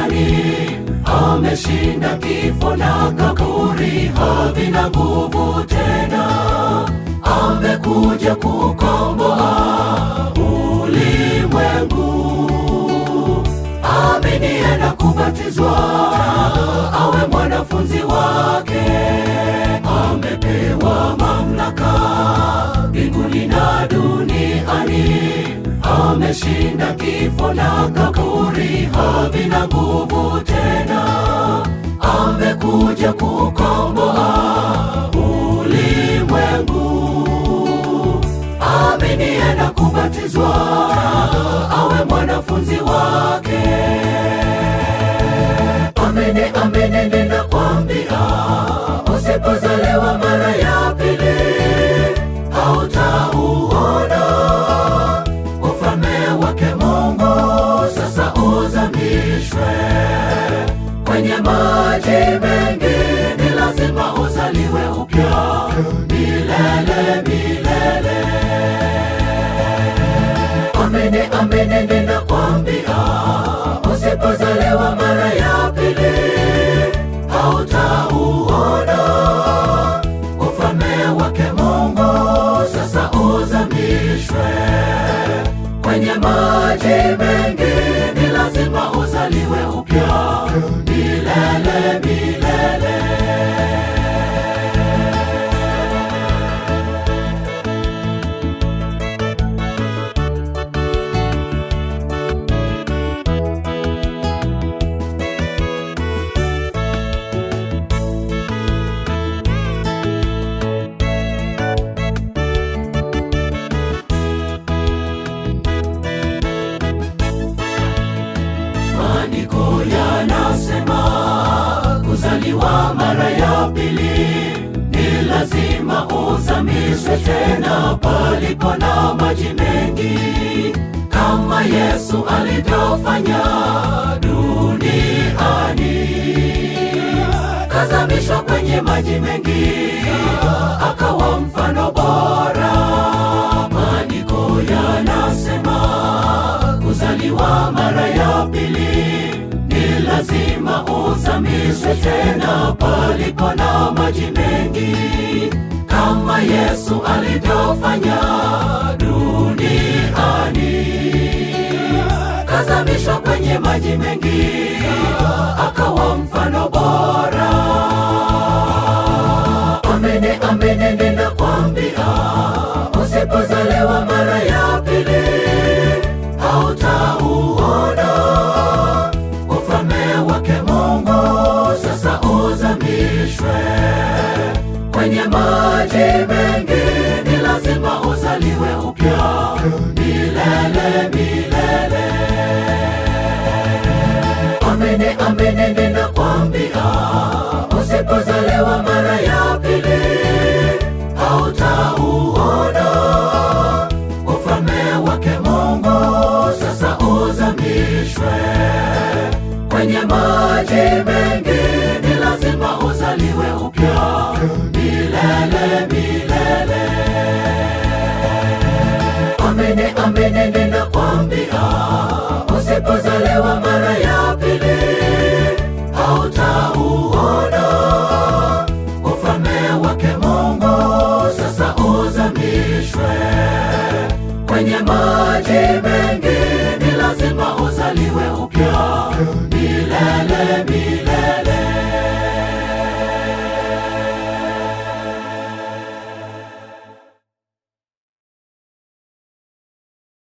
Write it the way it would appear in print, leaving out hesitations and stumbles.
duniani. Ameshinda kifo na kaburi, havina nguvu tena. Amekuja kukomboa ulimwengu. Aminiye na kubatizwa awe mwanafunzi wake. Amepewa mamlaka mbinguni na duniani. Ameshinda kifo na kaburi, havina nguvu tena. Amekuja kukomboa ulimwengu. Aminiye na kubatizwa awe mwanafunzi wake. Amini, amini ninakwambia, usipozaliwa mara ya pili hautauona ufalme wake Mungu. Sasa uzamishwe kwenye maji mengi, ni lazima uzaliwe upya milele milele. Amini, amini ninakwambia, usipozaliwa mara ya pili hautauona ufalme wake Mungu. Sasa uzamishwe kwenye maji mengi, ni lazima uzaliwe upya milele milele. Maandiko yanasema kuzaliwa mara ya pili ni lazima uzamishwe tena palipo na maji mengi, kama Yesu alivyofanya duniani. Kazamishwa kwenye maji mengi, akawa mfano bora. Maandiko yanasema kuzaliwa mara ya pili ni lazima uzamishwe tena palipo na maji mengi, kama Yesu alivyofanya duniani. Kazamishwa kwenye maji mengi, akawa mfano bora. Amini, amini ninakwambia, usipozaliwa mara ya pili hautauona ufalme wake Mungu. Sasa uzamishwe kwenye maji mengi, ni lazima uzaliwe upya milele milele. Amini, amini ninakwambia, usipozaliwa mara ya pili hautauona ufalme wake Mungu. Sasa uzamishwe kwenye maji mengi, ni lazima uzaliwe upya milele milele. Amini, amini ninakwambia, usipozaliwa mara ya pili hautauona ufalme wake Mungu. Sasa uzamishwe kwenye maji mengi, ni lazima uzaliwe upya milele milele.